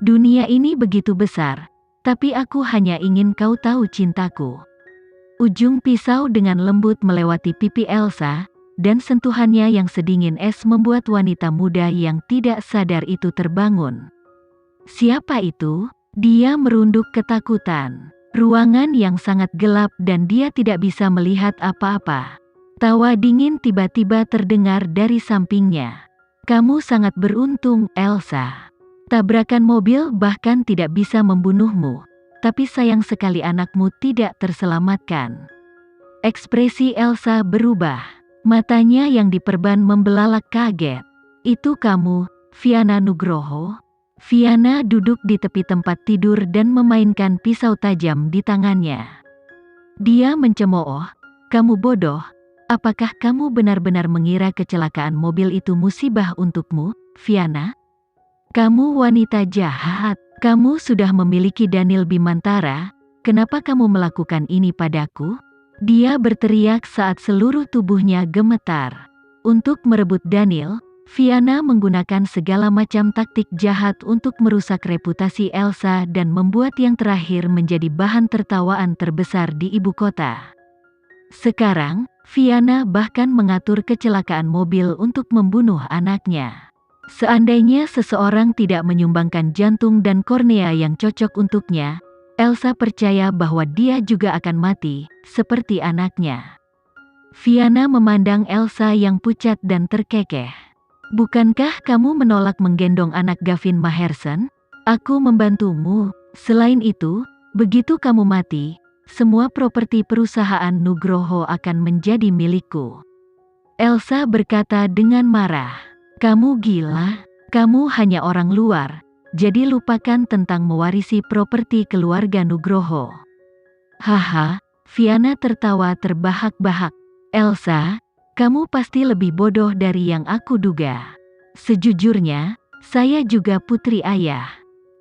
Dunia ini begitu besar, tapi aku hanya ingin kau tahu cintaku. Ujung pisau dengan lembut melewati pipi Elsa, dan sentuhannya yang sedingin es membuat wanita muda yang tidak sadar itu terbangun. Siapa itu? Dia merunduk ketakutan. Ruangan yang sangat gelap dan dia tidak bisa melihat apa-apa. Tawa dingin tiba-tiba terdengar dari sampingnya. Kamu sangat beruntung, Elsa. Tabrakan mobil bahkan tidak bisa membunuhmu, tapi sayang sekali anakmu tidak terselamatkan. Ekspresi Elsa berubah. Matanya yang diperban membelalak kaget. Itu kamu, Viana Nugroho? Viana duduk di tepi tempat tidur dan memainkan pisau tajam di tangannya. Dia mencemooh, kamu bodoh. Apakah kamu benar-benar mengira kecelakaan mobil itu musibah untukmu, Viana? Kamu wanita jahat. Kamu sudah memiliki Daniel Bimantara. Kenapa kamu melakukan ini padaku? Dia berteriak saat seluruh tubuhnya gemetar. Untuk merebut Daniel, Viana menggunakan segala macam taktik jahat untuk merusak reputasi Elsa dan membuat yang terakhir menjadi bahan tertawaan terbesar di ibu kota. Sekarang, Viana bahkan mengatur kecelakaan mobil untuk membunuh anaknya. Seandainya seseorang tidak menyumbangkan jantung dan kornea yang cocok untuknya, Elsa percaya bahwa dia juga akan mati, seperti anaknya. Viana memandang Elsa yang pucat dan terkekeh. Bukankah kamu menolak menggendong anak Gavin Maherson? Aku membantumu. Selain itu, begitu kamu mati, semua properti perusahaan Nugroho akan menjadi milikku. Elsa berkata dengan marah. Kamu gila, kamu hanya orang luar, jadi lupakan tentang mewarisi properti keluarga Nugroho. Haha, Viana tertawa terbahak-bahak. Elsa, kamu pasti lebih bodoh dari yang aku duga. Sejujurnya, saya juga putri ayah.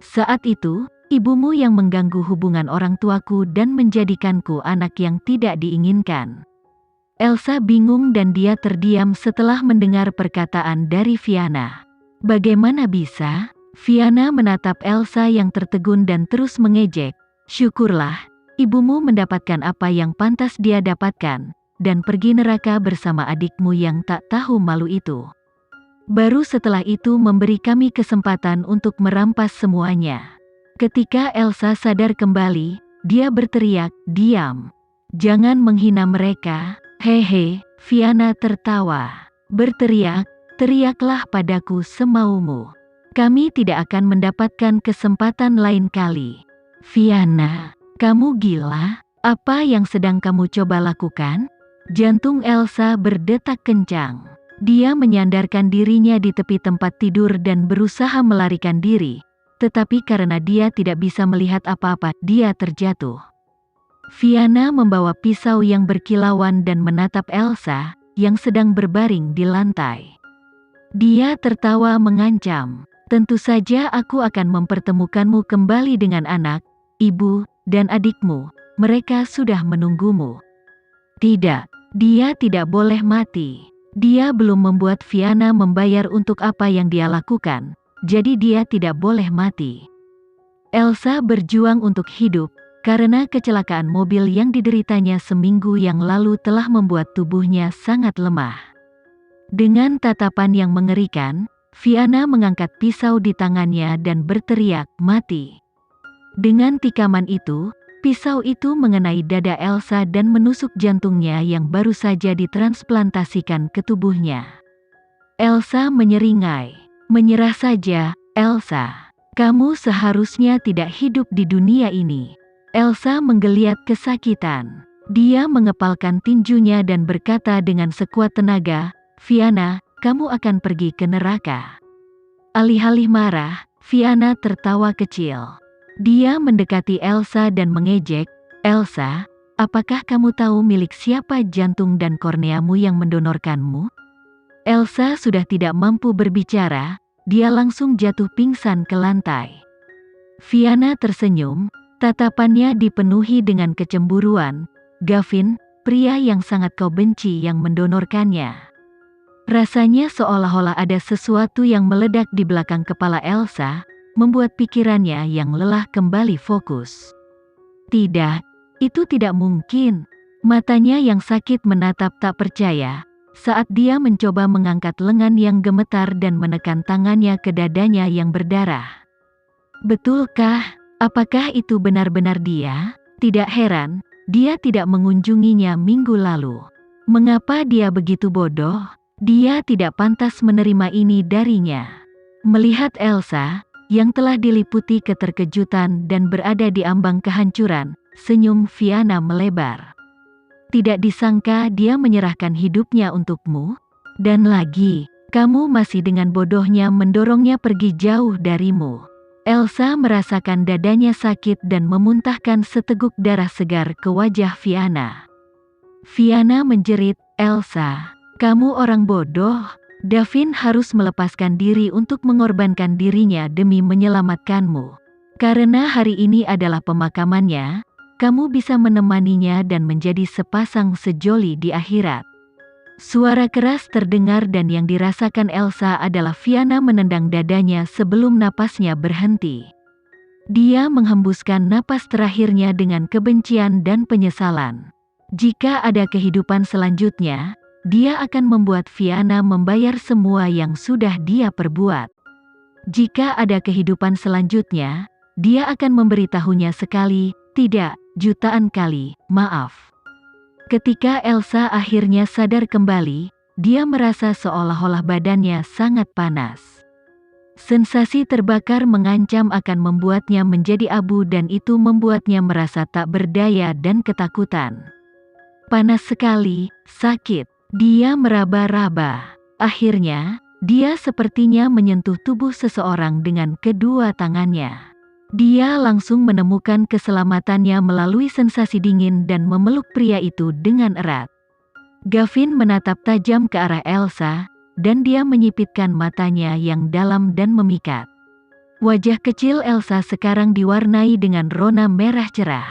Saat itu, ibumu yang mengganggu hubungan orang tuaku dan menjadikanku anak yang tidak diinginkan. Elsa bingung dan dia terdiam setelah mendengar perkataan dari Viana. Bagaimana bisa? Viana menatap Elsa yang tertegun dan terus mengejek. Syukurlah, ibumu mendapatkan apa yang pantas dia dapatkan, dan pergi neraka bersama adikmu yang tak tahu malu itu. Baru setelah itu memberi kami kesempatan untuk merampas semuanya. Ketika Elsa sadar kembali, dia berteriak, diam. Jangan menghina mereka. Hehe, Viana tertawa. Berteriak, teriaklah padaku semaumu. Kami tidak akan mendapatkan kesempatan lain kali. Viana, kamu gila? Apa yang sedang kamu coba lakukan? Jantung Elsa berdetak kencang. Dia menyandarkan dirinya di tepi tempat tidur dan berusaha melarikan diri. Tetapi karena dia tidak bisa melihat apa-apa, dia terjatuh. Viana membawa pisau yang berkilauan dan menatap Elsa, yang sedang berbaring di lantai. Dia tertawa mengancam, tentu saja aku akan mempertemukanmu kembali dengan anak, ibu, dan adikmu, mereka sudah menunggumu. Tidak, dia tidak boleh mati. Dia belum membuat Viana membayar untuk apa yang dia lakukan, jadi dia tidak boleh mati. Elsa berjuang untuk hidup, karena kecelakaan mobil yang dideritanya seminggu yang lalu telah membuat tubuhnya sangat lemah. Dengan tatapan yang mengerikan, Viana mengangkat pisau di tangannya dan berteriak, mati. Dengan tikaman itu, pisau itu mengenai dada Elsa dan menusuk jantungnya yang baru saja ditransplantasikan ke tubuhnya. Elsa menyeringai. Menyerah saja, Elsa. Kamu seharusnya tidak hidup di dunia ini. Elsa menggeliat kesakitan. Dia mengepalkan tinjunya dan berkata dengan sekuat tenaga, Viana, kamu akan pergi ke neraka. Alih-alih marah, Viana tertawa kecil. Dia mendekati Elsa dan mengejek, Elsa, apakah kamu tahu milik siapa jantung dan korneamu yang mendonorkanmu? Elsa sudah tidak mampu berbicara, dia langsung jatuh pingsan ke lantai. Viana tersenyum. Tatapannya dipenuhi dengan kecemburuan. Gavin, pria yang sangat kau benci yang mendonorkannya. Rasanya seolah-olah ada sesuatu yang meledak di belakang kepala Elsa. membuat pikirannya yang lelah kembali fokus. Tidak, itu tidak mungkin. Matanya yang sakit menatap tak percaya, saat dia mencoba mengangkat lengan yang gemetar dan menekan tangannya ke dadanya yang berdarah. Betulkah? Apakah itu benar-benar dia? Tidak heran, dia tidak mengunjunginya minggu lalu. Mengapa dia begitu bodoh? Dia tidak pantas menerima ini darinya. Melihat Elsa, yang telah diliputi keterkejutan dan berada di ambang kehancuran, senyum Fiana melebar. Tidak disangka dia menyerahkan hidupnya untukmu? Dan lagi, kamu masih dengan bodohnya mendorongnya pergi jauh darimu. Elsa merasakan dadanya sakit dan memuntahkan seteguk darah segar ke wajah Fiana. Fiana menjerit, "Elsa, kamu orang bodoh." Davin harus melepaskan diri untuk mengorbankan dirinya demi menyelamatkanmu. Karena hari ini adalah pemakamannya, kamu bisa menemaninya dan menjadi sepasang sejoli di akhirat. Suara keras terdengar dan yang dirasakan Elsa adalah Fiana menendang dadanya sebelum napasnya berhenti. Dia menghembuskan napas terakhirnya dengan kebencian dan penyesalan. Jika ada kehidupan selanjutnya, dia akan membuat Fiana membayar semua yang sudah dia perbuat. Jika ada kehidupan selanjutnya, dia akan memberitahunya sekali, tidak, jutaan kali, maaf. Ketika Elsa akhirnya sadar kembali, dia merasa seolah-olah badannya sangat panas. Sensasi terbakar mengancam akan membuatnya menjadi abu dan itu membuatnya merasa tak berdaya dan ketakutan. Panas sekali, sakit. Dia meraba-raba. Akhirnya, dia sepertinya menyentuh tubuh seseorang dengan kedua tangannya. Dia langsung menemukan keselamatannya melalui sensasi dingin dan memeluk pria itu dengan erat. Gavin menatap tajam ke arah Elsa, dan dia menyipitkan matanya yang dalam dan memikat. Wajah kecil Elsa sekarang diwarnai dengan rona merah cerah.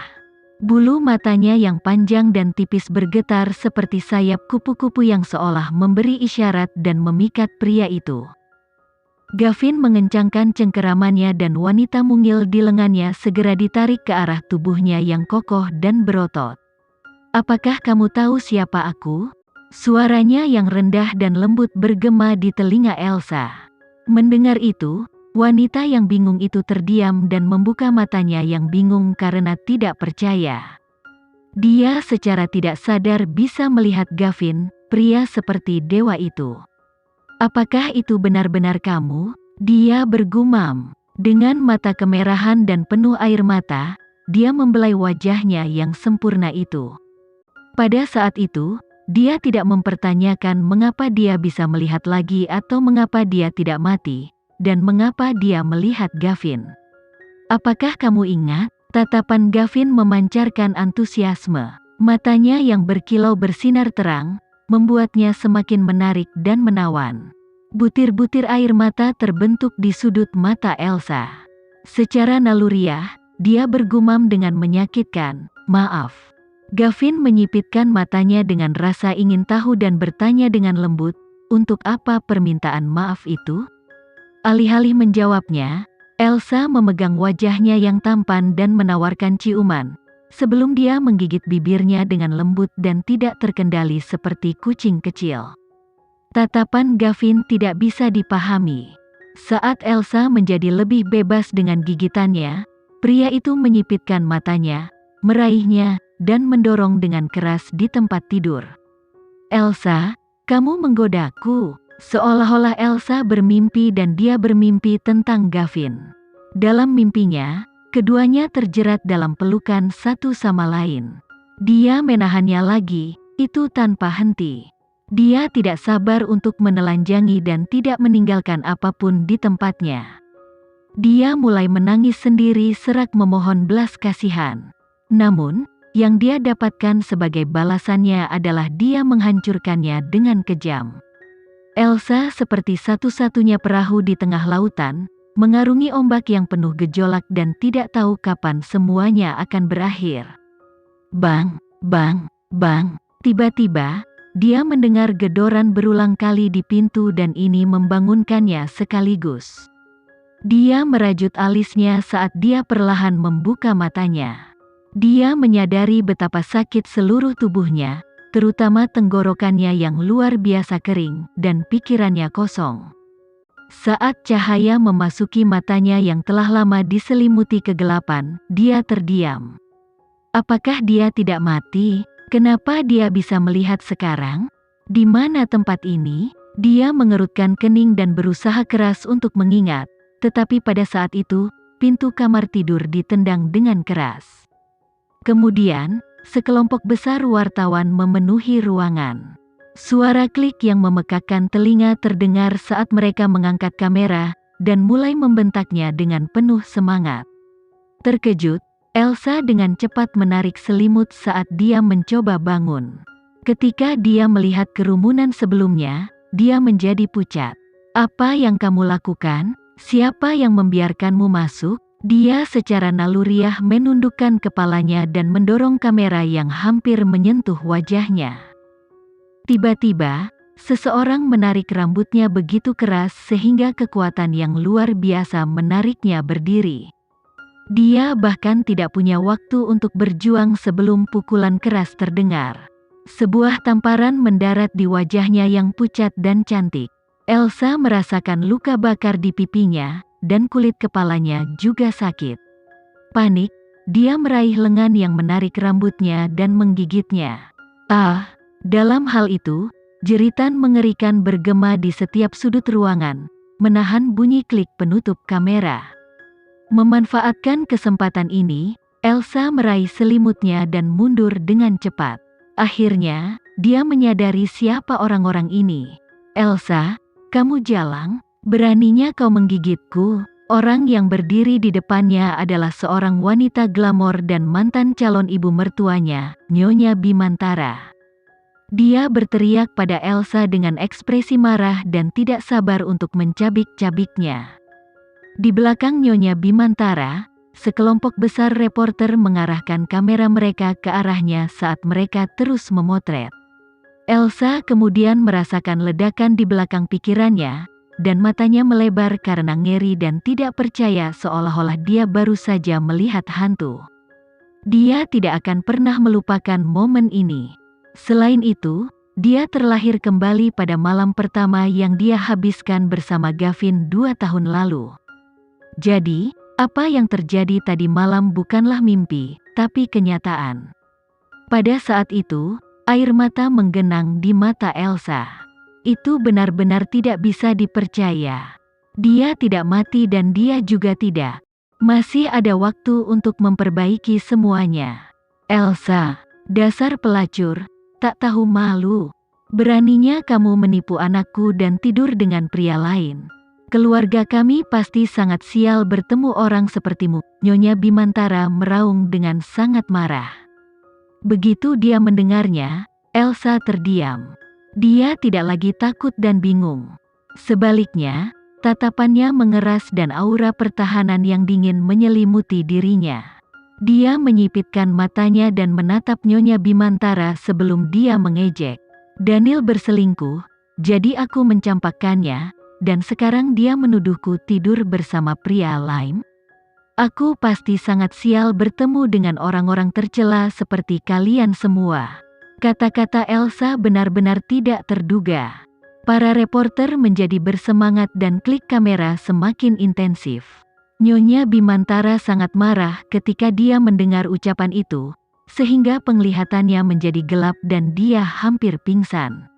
Bulu matanya yang panjang dan tipis bergetar seperti sayap kupu-kupu yang seolah memberi isyarat dan memikat pria itu. Gavin mengencangkan cengkeramannya dan wanita mungil di lengannya segera ditarik ke arah tubuhnya yang kokoh dan berotot. "Apakah kamu tahu siapa aku?" Suaranya yang rendah dan lembut bergema di telinga Elsa. Mendengar itu, wanita yang bingung itu terdiam dan membuka matanya yang bingung karena tidak percaya. Dia secara tidak sadar bisa melihat Gavin, pria seperti dewa itu. "Apakah itu benar-benar kamu?" Dia bergumam. Dengan mata kemerahan dan penuh air mata, dia membelai wajahnya yang sempurna itu. Pada saat itu, dia tidak mempertanyakan mengapa dia bisa melihat lagi atau mengapa dia tidak mati. Dan mengapa dia melihat Gavin. "Apakah kamu ingat?" Tatapan Gavin memancarkan antusiasme. Matanya yang berkilau bersinar terang, membuatnya semakin menarik dan menawan. Butir-butir air mata terbentuk di sudut mata Elsa. Secara naluriah, dia bergumam dengan menyakitkan, "Maaf." Gavin menyipitkan matanya dengan rasa ingin tahu dan bertanya dengan lembut, "Untuk apa permintaan maaf itu?" Alih-alih menjawabnya, Elsa memegang wajahnya yang tampan dan menawarkan ciuman, sebelum dia menggigit bibirnya dengan lembut dan tidak terkendali seperti kucing kecil. Tatapan Gavin tidak bisa dipahami. Saat Elsa menjadi lebih bebas dengan gigitannya, pria itu menyipitkan matanya, meraihnya, dan mendorong dengan keras di tempat tidur. "Elsa, kamu menggodaku." Seolah-olah Elsa bermimpi dan dia bermimpi tentang Gavin. Dalam mimpinya, keduanya terjerat dalam pelukan satu sama lain. Dia menahannya lagi, itu tanpa henti. Dia tidak sabar untuk menelanjangi dan tidak meninggalkan apapun di tempatnya. Dia mulai menangis sendiri serak memohon belas kasihan. Namun, yang dia dapatkan sebagai balasannya adalah dia menghancurkannya dengan kejam. Elsa seperti satu-satunya perahu di tengah lautan, mengarungi ombak yang penuh gejolak dan tidak tahu kapan semuanya akan berakhir. Bang, bang, bang. Tiba-tiba, dia mendengar gedoran berulang kali di pintu dan ini membangunkannya sekaligus. Dia merajut alisnya saat dia perlahan membuka matanya. Dia menyadari betapa sakit seluruh tubuhnya, terutama tenggorokannya yang luar biasa kering, dan pikirannya kosong. Saat cahaya memasuki matanya yang telah lama diselimuti kegelapan, dia terdiam. Apakah dia tidak mati? Kenapa dia bisa melihat sekarang? Di mana tempat ini? Dia mengerutkan kening dan berusaha keras untuk mengingat, tetapi pada saat itu, pintu kamar tidur ditendang dengan keras. Kemudian, sekelompok besar wartawan memenuhi ruangan. Suara klik yang memekakkan telinga terdengar saat mereka mengangkat kamera, dan mulai membentaknya dengan penuh semangat. Terkejut, Elsa dengan cepat menarik selimut saat dia mencoba bangun. Ketika dia melihat kerumunan sebelumnya, dia menjadi pucat. "Apa yang kamu lakukan? Siapa yang membiarkanmu masuk?" Dia secara naluriah menundukkan kepalanya dan mendorong kamera yang hampir menyentuh wajahnya. Tiba-tiba, seseorang menarik rambutnya begitu keras sehingga kekuatan yang luar biasa menariknya berdiri. Dia bahkan tidak punya waktu untuk berjuang sebelum pukulan keras terdengar. Sebuah tamparan mendarat di wajahnya yang pucat dan cantik. Elsa merasakan luka bakar di pipinya, dan kulit kepalanya juga sakit. Panik, dia meraih lengan yang menarik rambutnya dan menggigitnya. "Ah!" Dalam hal itu, jeritan mengerikan bergema di setiap sudut ruangan, menahan bunyi klik penutup kamera. Memanfaatkan kesempatan ini, Elsa meraih selimutnya dan mundur dengan cepat. Akhirnya, dia menyadari siapa orang-orang ini. "Elsa, kamu jalang? Beraninya kau menggigitku?" Orang yang berdiri di depannya adalah seorang wanita glamor dan mantan calon ibu mertuanya, Nyonya Bimantara. Dia berteriak pada Elsa dengan ekspresi marah dan tidak sabar untuk mencabik-cabiknya. Di belakang Nyonya Bimantara, sekelompok besar reporter mengarahkan kamera mereka ke arahnya saat mereka terus memotret. Elsa kemudian merasakan ledakan di belakang pikirannya, dan matanya melebar karena ngeri dan tidak percaya seolah-olah dia baru saja melihat hantu. Dia tidak akan pernah melupakan momen ini. Selain itu, dia terlahir kembali pada malam pertama yang dia habiskan bersama Gavin 2 tahun lalu. Jadi, apa yang terjadi tadi malam bukanlah mimpi, tapi kenyataan. Pada saat itu, air mata menggenang di mata Elsa. Itu benar-benar tidak bisa dipercaya. Dia tidak mati dan dia juga tidak. Masih ada waktu untuk memperbaiki semuanya. "Elsa, dasar pelacur, tak tahu malu. Beraninya kamu menipu anakku dan tidur dengan pria lain. Keluarga kami pasti sangat sial bertemu orang sepertimu." Nyonya Bimantara meraung dengan sangat marah. Begitu dia mendengarnya, Elsa terdiam. Dia tidak lagi takut dan bingung. Sebaliknya, tatapannya mengeras dan aura pertahanan yang dingin menyelimuti dirinya. Dia menyipitkan matanya dan menatap Nyonya Bimantara sebelum dia mengejek. "Daniel berselingkuh, jadi aku mencampakkannya, dan sekarang dia menuduhku tidur bersama pria lain. Aku pasti sangat sial bertemu dengan orang-orang tercela seperti kalian semua." Kata-kata Elsa benar-benar tidak terduga. Para reporter menjadi bersemangat dan klik kamera semakin intensif. Nyonya Bimantara sangat marah ketika dia mendengar ucapan itu, sehingga penglihatannya menjadi gelap dan dia hampir pingsan.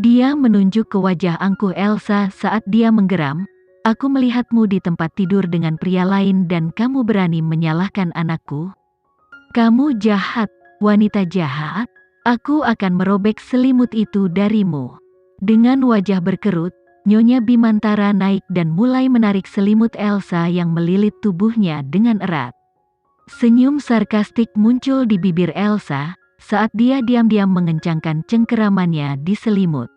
Dia menunjuk ke wajah angkuh Elsa saat dia menggeram, "Aku melihatmu di tempat tidur dengan pria lain dan kamu berani menyalahkan anakku? Kamu jahat, wanita jahat. Aku akan merobek selimut itu darimu." Dengan wajah berkerut, Nyonya Bimantara naik dan mulai menarik selimut Elsa yang melilit tubuhnya dengan erat. Senyum sarkastik muncul di bibir Elsa saat dia diam-diam mengencangkan cengkeramannya di selimut.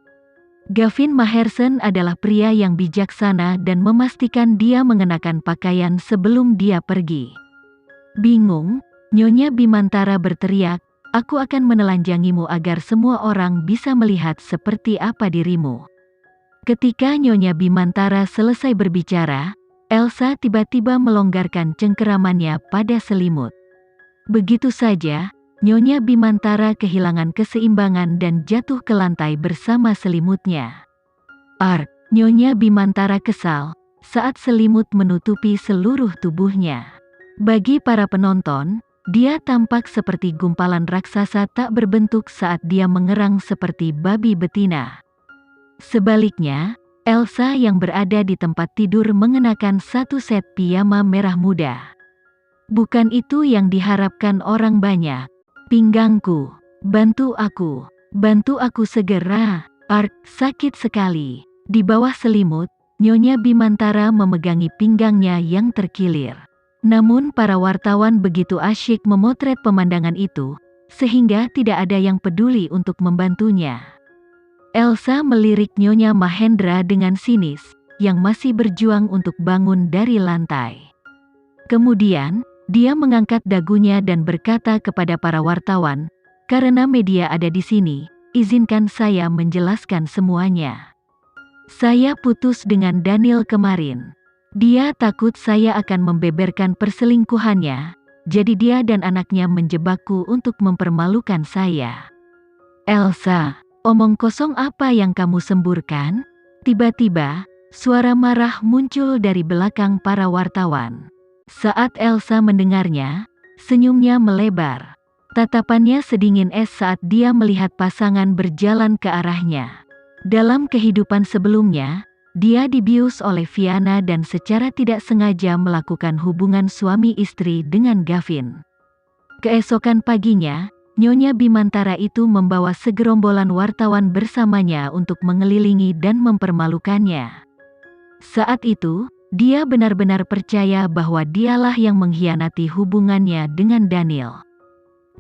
Gavin Maherson adalah pria yang bijaksana dan memastikan dia mengenakan pakaian sebelum dia pergi. Bingung, Nyonya Bimantara berteriak, "Aku akan menelanjangimu agar semua orang bisa melihat seperti apa dirimu." Ketika Nyonya Bimantara selesai berbicara, Elsa tiba-tiba melonggarkan cengkeramannya pada selimut. Begitu saja, Nyonya Bimantara kehilangan keseimbangan dan jatuh ke lantai bersama selimutnya. Nyonya Bimantara kesal saat selimut menutupi seluruh tubuhnya. Bagi para penonton, dia tampak seperti gumpalan raksasa tak berbentuk saat dia mengerang seperti babi betina. Sebaliknya, Elsa yang berada di tempat tidur mengenakan satu set piyama merah muda. Bukan itu yang diharapkan orang banyak. Pinggangku, bantu aku segera. Sakit sekali. Di bawah selimut, Nyonya Bimantara memegangi pinggangnya yang terkilir. Namun para wartawan begitu asyik memotret pemandangan itu, sehingga tidak ada yang peduli untuk membantunya. Elsa melirik Nyonya Mahendra dengan sinis, yang masih berjuang untuk bangun dari lantai. Kemudian, dia mengangkat dagunya dan berkata kepada para wartawan, "Karena media ada di sini, izinkan saya menjelaskan semuanya. Saya putus dengan Daniel kemarin. Dia takut saya akan membeberkan perselingkuhannya, jadi dia dan anaknya menjebakku untuk mempermalukan saya." "Elsa, omong kosong apa yang kamu semburkan?" Tiba-tiba, suara marah muncul dari belakang para wartawan. Saat Elsa mendengarnya, senyumnya melebar. Tatapannya sedingin es saat dia melihat pasangan berjalan ke arahnya. Dalam kehidupan sebelumnya, dia dibius oleh Fiana dan secara tidak sengaja melakukan hubungan suami istri dengan Gavin. Keesokan paginya, Nyonya Bimantara itu membawa segerombolan wartawan bersamanya untuk mengelilingi dan mempermalukannya. Saat itu, dia benar-benar percaya bahwa dialah yang mengkhianati hubungannya dengan Daniel.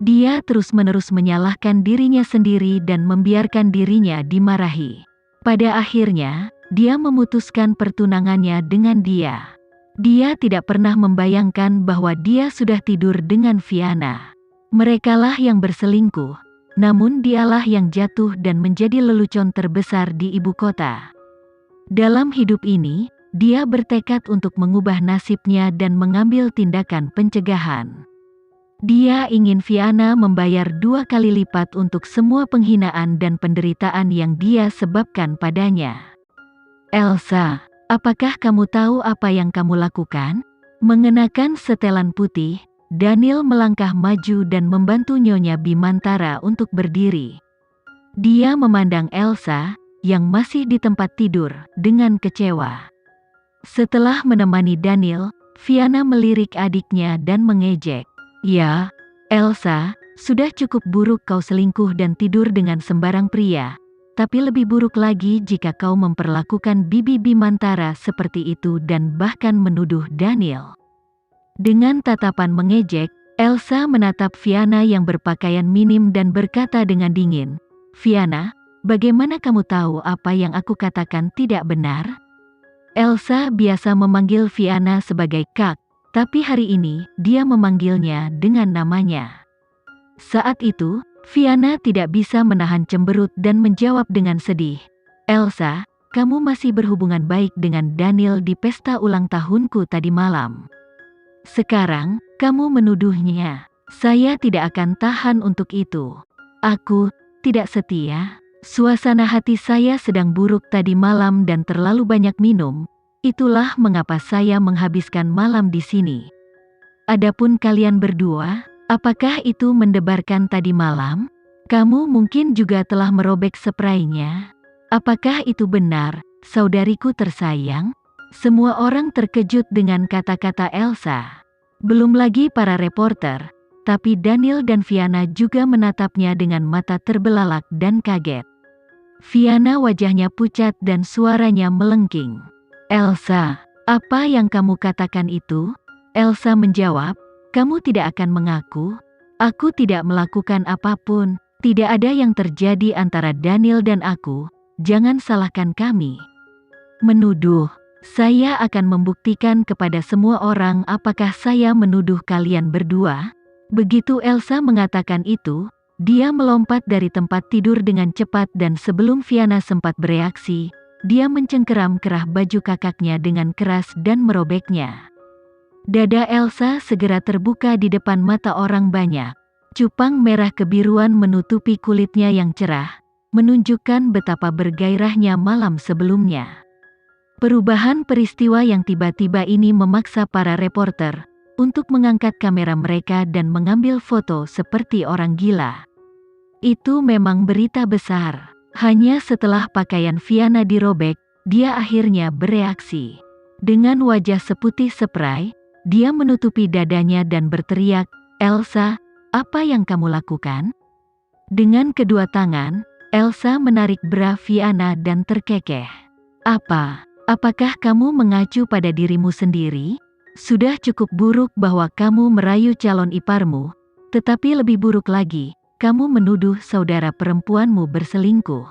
Dia terus-menerus menyalahkan dirinya sendiri dan membiarkan dirinya dimarahi. Pada akhirnya, dia memutuskan pertunangannya dengan dia. Dia tidak pernah membayangkan bahwa dia sudah tidur dengan Fiana. Merekalah yang berselingkuh, namun dialah yang jatuh dan menjadi lelucon terbesar di ibu kota. Dalam hidup ini, dia bertekad untuk mengubah nasibnya dan mengambil tindakan pencegahan. Dia ingin Fiana membayar 2 kali lipat untuk semua penghinaan dan penderitaan yang dia sebabkan padanya. "Elsa, apakah kamu tahu apa yang kamu lakukan?" Mengenakan setelan putih, Daniel melangkah maju dan membantu Nyonya Bimantara untuk berdiri. Dia memandang Elsa, yang masih di tempat tidur, dengan kecewa. Setelah menemani Daniel, Fiana melirik adiknya dan mengejek. "Ya, Elsa, sudah cukup buruk kau selingkuh dan tidur dengan sembarang pria. Tapi lebih buruk lagi jika kau memperlakukan Bibi Bimantara seperti itu dan bahkan menuduh Daniel." Dengan tatapan mengejek, Elsa menatap Fiana yang berpakaian minim dan berkata dengan dingin, "Fiana, bagaimana kamu tahu apa yang aku katakan tidak benar?" Elsa biasa memanggil Fiana sebagai Kak, tapi hari ini dia memanggilnya dengan namanya. Saat itu, Fiana tidak bisa menahan cemberut dan menjawab dengan sedih, "Elsa, kamu masih berhubungan baik dengan Daniel di pesta ulang tahunku tadi malam. Sekarang, kamu menuduhnya. Saya tidak akan tahan untuk itu. Aku tidak setia. Suasana hati saya sedang buruk tadi malam dan terlalu banyak minum. Itulah mengapa saya menghabiskan malam di sini. Adapun kalian berdua, apakah itu mendebarkan tadi malam? Kamu mungkin juga telah merobek spraynya. Apakah itu benar, saudariku tersayang?" Semua orang terkejut dengan kata-kata Elsa. Belum lagi para reporter, tapi Daniel dan Fiana juga menatapnya dengan mata terbelalak dan kaget. Fiana wajahnya pucat dan suaranya melengking. "Elsa, apa yang kamu katakan itu?" Elsa menjawab, "Kamu tidak akan mengaku? Aku tidak melakukan apapun. Tidak ada yang terjadi antara Daniel dan aku. Jangan salahkan kami." "Menuduh? Saya akan membuktikan kepada semua orang apakah saya menuduh kalian berdua." Begitu Elsa mengatakan itu, dia melompat dari tempat tidur dengan cepat dan sebelum Fiana sempat bereaksi, dia mencengkeram kerah baju kakaknya dengan keras dan merobeknya. Dada Elsa segera terbuka di depan mata orang banyak. Cupang merah kebiruan menutupi kulitnya yang cerah, menunjukkan betapa bergairahnya malam sebelumnya. Perubahan peristiwa yang tiba-tiba ini memaksa para reporter untuk mengangkat kamera mereka dan mengambil foto seperti orang gila. Itu memang berita besar. Hanya setelah pakaian Viana dirobek, dia akhirnya bereaksi. Dengan wajah seputih seprai, dia menutupi dadanya dan berteriak, "Elsa, apa yang kamu lakukan?" Dengan kedua tangan, Elsa menarik bra Viana dan terkekeh. Apakah kamu mengacu pada dirimu sendiri? Sudah cukup buruk bahwa kamu merayu calon iparmu, tetapi lebih buruk lagi, kamu menuduh saudara perempuanmu berselingkuh.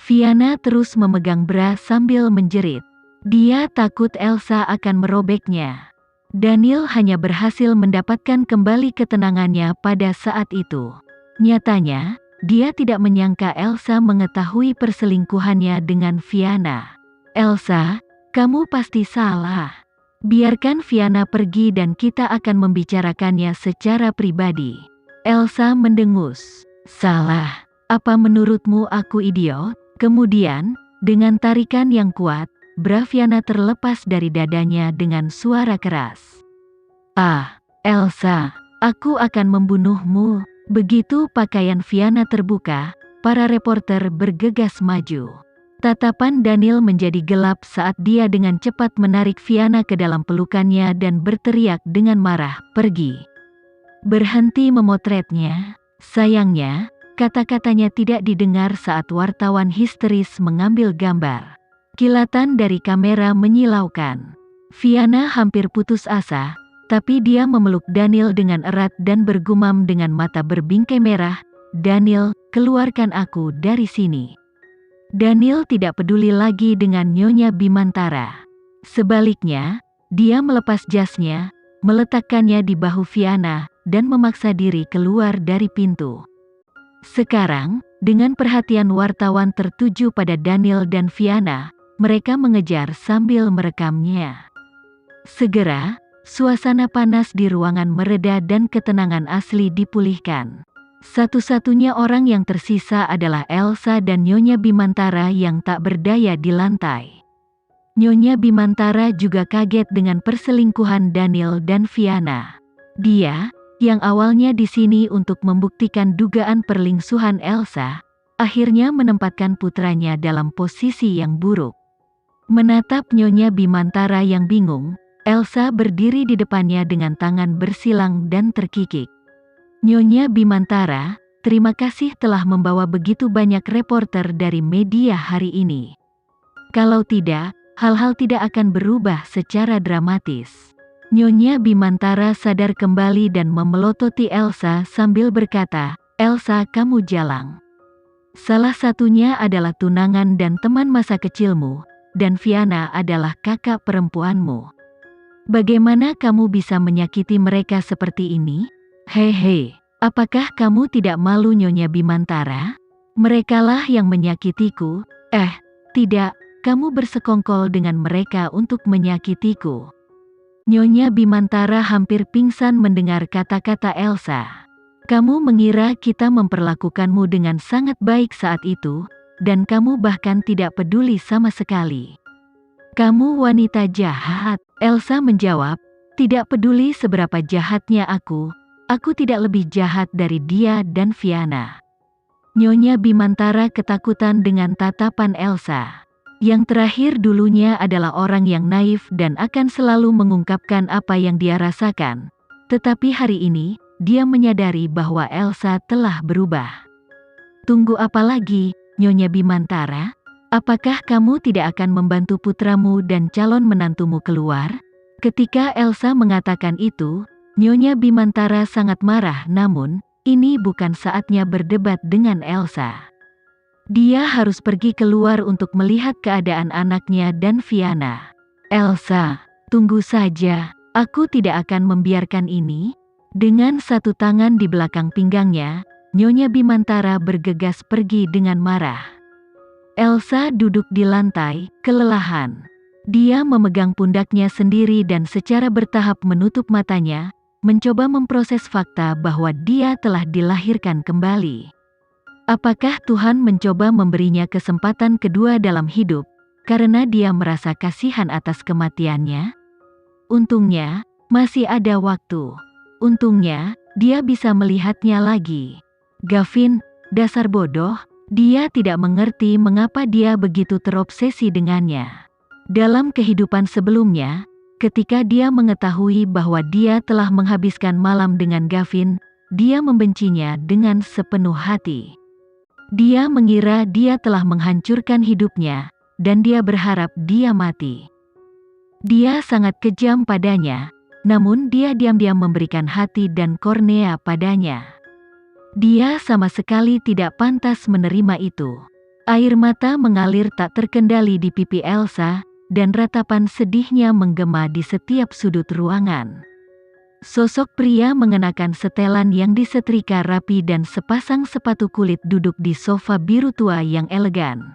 Viana terus memegang bra sambil menjerit. Dia takut Elsa akan merobeknya. Daniel hanya berhasil mendapatkan kembali ketenangannya pada saat itu. Nyatanya, dia tidak menyangka Elsa mengetahui perselingkuhannya dengan Viana. "Elsa, kamu pasti salah. Biarkan Viana pergi dan kita akan membicarakannya secara pribadi." Elsa mendengus. "Salah? Apa menurutmu aku idiot?" Kemudian, dengan tarikan yang kuat, bra Viana terlepas dari dadanya dengan suara keras. "Ah, Elsa, aku akan membunuhmu." Begitu pakaian Viana terbuka, para reporter bergegas maju. Tatapan Daniel menjadi gelap saat dia dengan cepat menarik Viana ke dalam pelukannya dan berteriak dengan marah, "Pergi! Berhenti memotretnya." Sayangnya, kata-katanya tidak didengar saat wartawan histeris mengambil gambar. Kilatan dari kamera menyilaukan. Viana hampir putus asa, tapi dia memeluk Daniel dengan erat dan bergumam dengan mata berbingkai merah, "Daniel, keluarkan aku dari sini." Daniel tidak peduli lagi dengan Nyonya Bimantara. Sebaliknya, dia melepas jasnya, meletakkannya di bahu Viana, dan memaksa diri keluar dari pintu. Sekarang, dengan perhatian wartawan tertuju pada Daniel dan Viana, mereka mengejar sambil merekamnya. Segera, suasana panas di ruangan mereda dan ketenangan asli dipulihkan. Satu-satunya orang yang tersisa adalah Elsa dan Nyonya Bimantara yang tak berdaya di lantai. Nyonya Bimantara juga kaget dengan perselingkuhan Daniel dan Viana. Dia, yang awalnya di sini untuk membuktikan dugaan perlingsuhan Elsa, akhirnya menempatkan putranya dalam posisi yang buruk. Menatap Nyonya Bimantara yang bingung, Elsa berdiri di depannya dengan tangan bersilang dan terkikik. "Nyonya Bimantara, terima kasih telah membawa begitu banyak reporter dari media hari ini. Kalau tidak, hal-hal tidak akan berubah secara dramatis." Nyonya Bimantara sadar kembali dan memelototi Elsa sambil berkata, "Elsa, kamu jalang. Salah satunya adalah tunangan dan teman masa kecilmu, dan Viana adalah kakak perempuanmu. Bagaimana kamu bisa menyakiti mereka seperti ini? Hehe, apakah kamu tidak malu Nyonya Bimantara? Merekalah yang menyakitiku." Tidak, kamu bersekongkol dengan mereka untuk menyakitiku." Nyonya Bimantara hampir pingsan mendengar kata-kata Elsa. "Kamu mengira kita memperlakukanmu dengan sangat baik saat itu, dan kamu bahkan tidak peduli sama sekali. Kamu wanita jahat." Elsa menjawab, "Tidak peduli seberapa jahatnya aku tidak lebih jahat dari dia dan Viana." Nyonya Bimantara ketakutan dengan tatapan Elsa. Yang terakhir dulunya adalah orang yang naif dan akan selalu mengungkapkan apa yang dia rasakan. Tetapi hari ini, dia menyadari bahwa Elsa telah berubah. "Tunggu apa lagi, Nyonya Bimantara? Apakah kamu tidak akan membantu putramu dan calon menantumu keluar?" Ketika Elsa mengatakan itu, Nyonya Bimantara sangat marah, namun, ini bukan saatnya berdebat dengan Elsa. Dia harus pergi keluar untuk melihat keadaan anaknya dan Viana. "Elsa, tunggu saja, aku tidak akan membiarkan ini." Dengan satu tangan di belakang pinggangnya, Nyonya Bimantara bergegas pergi dengan marah. Elsa duduk di lantai, kelelahan. Dia memegang pundaknya sendiri dan secara bertahap menutup matanya, mencoba memproses fakta bahwa dia telah dilahirkan kembali. Apakah Tuhan mencoba memberinya kesempatan kedua dalam hidup, karena dia merasa kasihan atas kematiannya? Untungnya, masih ada waktu. Untungnya, dia bisa melihatnya lagi. Gavin, dasar bodoh, dia tidak mengerti mengapa dia begitu terobsesi dengannya. Dalam kehidupan sebelumnya, ketika dia mengetahui bahwa dia telah menghabiskan malam dengan Gavin, dia membencinya dengan sepenuh hati. Dia mengira dia telah menghancurkan hidupnya, dan dia berharap dia mati. Dia sangat kejam padanya, namun dia diam-diam memberikan hati dan kornea padanya. Dia sama sekali tidak pantas menerima itu. Air mata mengalir tak terkendali di pipi Elsa, dan ratapan sedihnya menggema di setiap sudut ruangan. Sosok pria mengenakan setelan yang disetrika rapi dan sepasang sepatu kulit duduk di sofa biru tua yang elegan.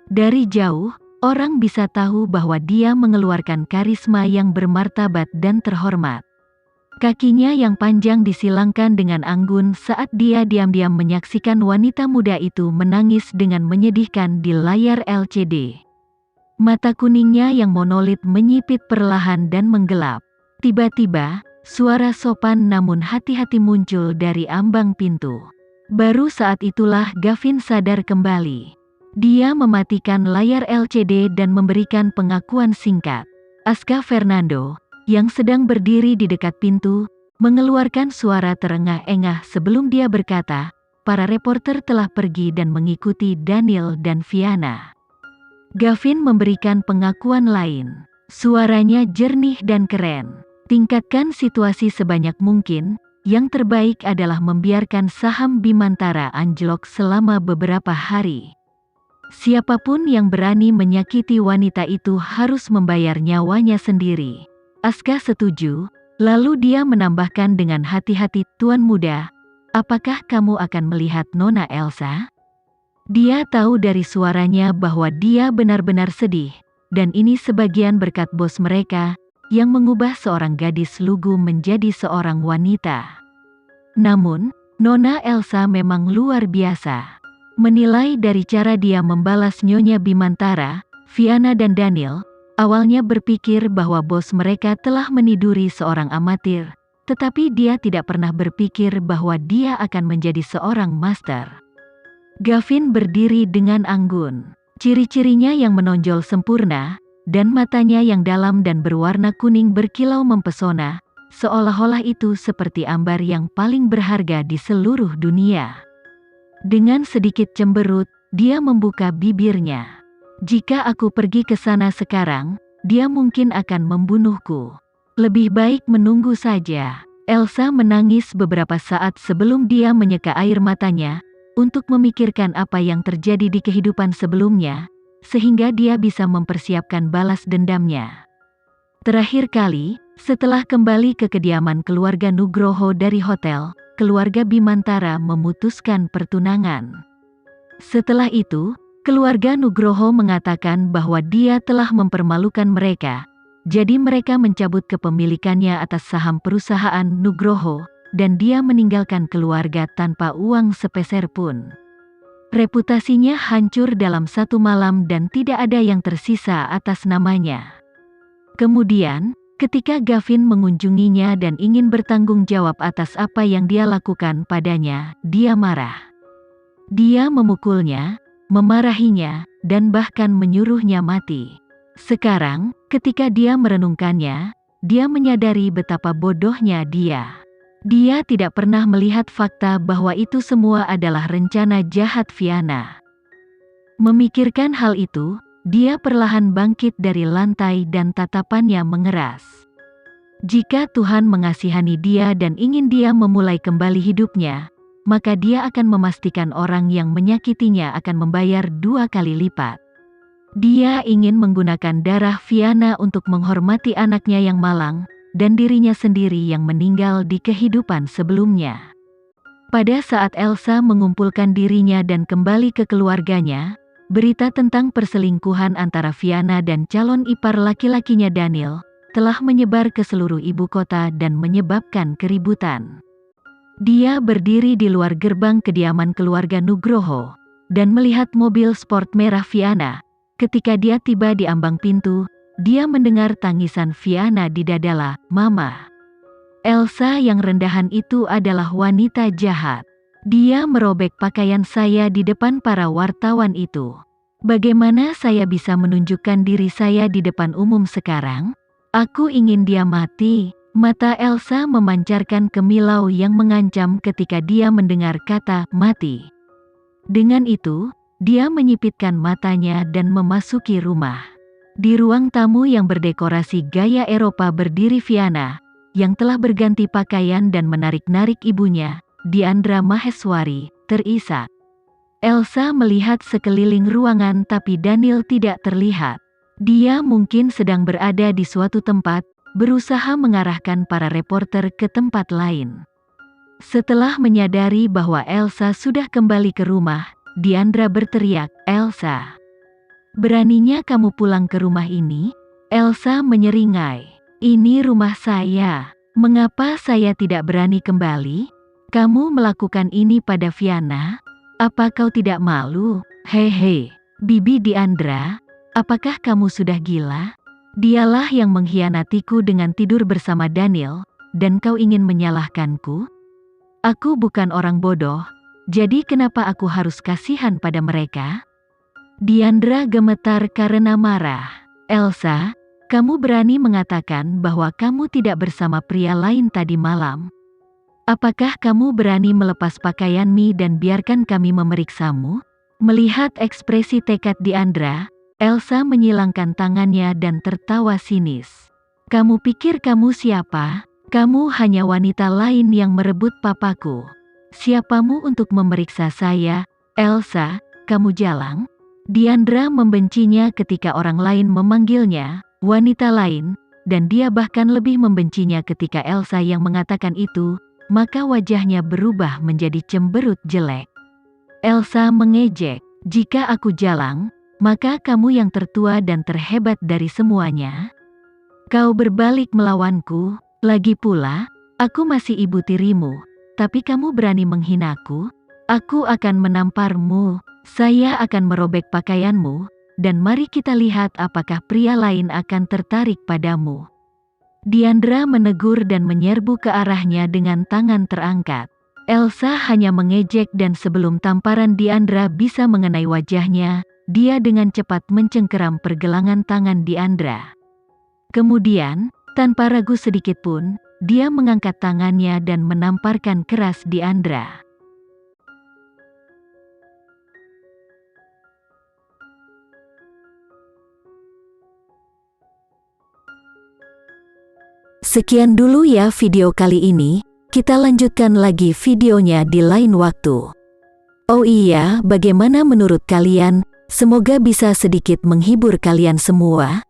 Dari jauh, orang bisa tahu bahwa dia mengeluarkan karisma yang bermartabat dan terhormat. Kakinya yang panjang disilangkan dengan anggun saat dia diam-diam menyaksikan wanita muda itu menangis dengan menyedihkan di layar LCD. Mata kuningnya yang monolit menyipit perlahan dan menggelap. Tiba-tiba, suara sopan namun hati-hati muncul dari ambang pintu. Baru saat itulah Gavin sadar kembali. Dia mematikan layar LCD dan memberikan pengakuan singkat. Aska Fernando, yang sedang berdiri di dekat pintu, mengeluarkan suara terengah-engah sebelum dia berkata, para reporter telah pergi dan mengikuti Daniel dan Fianna. Gavin memberikan pengakuan lain. Suaranya jernih dan keren. Tingkatkan situasi sebanyak mungkin, yang terbaik adalah membiarkan saham Bimantara anjlok selama beberapa hari. Siapapun yang berani menyakiti wanita itu harus membayar nyawanya sendiri. Aska setuju, lalu dia menambahkan dengan hati-hati, Tuan Muda, apakah kamu akan melihat Nona Elsa? Dia tahu dari suaranya bahwa dia benar-benar sedih, dan ini sebagian berkat bos mereka, yang mengubah seorang gadis lugu menjadi seorang wanita. Namun, Nona Elsa memang luar biasa. Menilai dari cara dia membalas Nyonya Bimantara, Fianna dan Daniel, awalnya berpikir bahwa bos mereka telah meniduri seorang amatir, tetapi dia tidak pernah berpikir bahwa dia akan menjadi seorang master. Gavin berdiri dengan anggun. Ciri-cirinya yang menonjol sempurna, dan matanya yang dalam dan berwarna kuning berkilau mempesona, seolah-olah itu seperti ambar yang paling berharga di seluruh dunia. Dengan sedikit cemberut, dia membuka bibirnya. Jika aku pergi ke sana sekarang, dia mungkin akan membunuhku. Lebih baik menunggu saja. Elsa menangis beberapa saat sebelum dia menyeka air matanya, untuk memikirkan apa yang terjadi di kehidupan sebelumnya, sehingga dia bisa mempersiapkan balas dendamnya. Terakhir kali, setelah kembali ke kediaman keluarga Nugroho dari hotel, keluarga Bimantara memutuskan pertunangan. Setelah itu, keluarga Nugroho mengatakan bahwa dia telah mempermalukan mereka, jadi mereka mencabut kepemilikannya atas saham perusahaan Nugroho, dan dia meninggalkan keluarga tanpa uang sepeser pun. Reputasinya hancur dalam satu malam dan tidak ada yang tersisa atas namanya. Kemudian, ketika Gavin mengunjunginya dan ingin bertanggung jawab atas apa yang dia lakukan padanya, dia marah. Dia memukulnya, memarahinya, dan bahkan menyuruhnya mati. Sekarang, ketika dia merenungkannya, dia menyadari betapa bodohnya dia. Dia tidak pernah melihat fakta bahwa itu semua adalah rencana jahat Fianna. Memikirkan hal itu, dia perlahan bangkit dari lantai dan tatapannya mengeras. Jika Tuhan mengasihani dia dan ingin dia memulai kembali hidupnya, maka dia akan memastikan orang yang menyakitinya akan membayar 2 kali lipat. Dia ingin menggunakan darah Fianna untuk menghormati anaknya yang malang, dan dirinya sendiri yang meninggal di kehidupan sebelumnya. Pada saat Elsa mengumpulkan dirinya dan kembali ke keluarganya, berita tentang perselingkuhan antara Viana dan calon ipar laki-lakinya Daniel telah menyebar ke seluruh ibu kota dan menyebabkan keributan. Dia berdiri di luar gerbang kediaman keluarga Nugroho dan melihat mobil sport merah Viana. Ketika dia tiba di ambang pintu, dia mendengar tangisan Viana di dadala, "Mama." Elsa yang rendahan itu adalah wanita jahat. Dia merobek pakaian saya di depan para wartawan itu. Bagaimana saya bisa menunjukkan diri saya di depan umum sekarang? Aku ingin dia mati. Mata Elsa memancarkan kemilau yang mengancam ketika dia mendengar kata mati. Dengan itu, dia menyipitkan matanya dan memasuki rumah. Di ruang tamu yang berdekorasi gaya Eropa berdiri Viana, yang telah berganti pakaian dan menarik-narik ibunya, Diandra Maheswari, terisak. Elsa melihat sekeliling ruangan tapi Daniel tidak terlihat. Dia mungkin sedang berada di suatu tempat, berusaha mengarahkan para reporter ke tempat lain. Setelah menyadari bahwa Elsa sudah kembali ke rumah, Diandra berteriak, "Elsa, beraninya kamu pulang ke rumah ini?" Elsa menyeringai, "Ini rumah saya. Mengapa saya tidak berani kembali? Kamu melakukan ini pada Viana? Apa kau tidak malu? Hehe, Bibi Diandra. Apakah kamu sudah gila? Dialah yang mengkhianatiku dengan tidur bersama Daniel, dan kau ingin menyalahkanku? Aku bukan orang bodoh, jadi kenapa aku harus kasihan pada mereka?" Diandra gemetar karena marah. "Elsa, kamu berani mengatakan bahwa kamu tidak bersama pria lain tadi malam? Apakah kamu berani melepas pakaianmu dan biarkan kami memeriksamu?" Melihat ekspresi tekad Diandra, Elsa menyilangkan tangannya dan tertawa sinis. "Kamu pikir kamu siapa? Kamu hanya wanita lain yang merebut papaku. Siapamu untuk memeriksa saya? Elsa, kamu jalang?" Diandra membencinya ketika orang lain memanggilnya wanita lain, dan dia bahkan lebih membencinya ketika Elsa yang mengatakan itu, maka wajahnya berubah menjadi cemberut jelek. Elsa mengejek, "Jika aku jalang, maka kamu yang tertua dan terhebat dari semuanya. Kau berbalik melawanku, lagi pula, aku masih ibu tirimu, tapi kamu berani menghinaku? Aku akan menamparmu, saya akan merobek pakaianmu, dan mari kita lihat apakah pria lain akan tertarik padamu." Diandra menegur dan menyerbu ke arahnya dengan tangan terangkat. Elsa hanya mengejek dan sebelum tamparan Diandra bisa mengenai wajahnya, dia dengan cepat mencengkeram pergelangan tangan Diandra. Kemudian, tanpa ragu sedikit pun, dia mengangkat tangannya dan menamparkan keras Diandra. Sekian dulu ya video kali ini, kita lanjutkan lagi videonya di lain waktu. Oh iya, bagaimana menurut kalian? Semoga bisa sedikit menghibur kalian semua.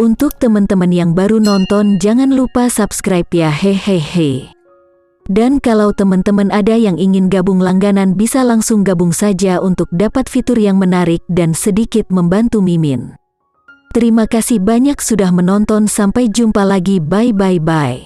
Untuk teman-teman yang baru nonton, jangan lupa subscribe ya, hehehe. Dan kalau teman-teman ada yang ingin gabung langganan, bisa langsung gabung saja untuk dapat fitur yang menarik dan sedikit membantu Mimin. Terima kasih banyak sudah menonton, sampai jumpa lagi, bye bye bye.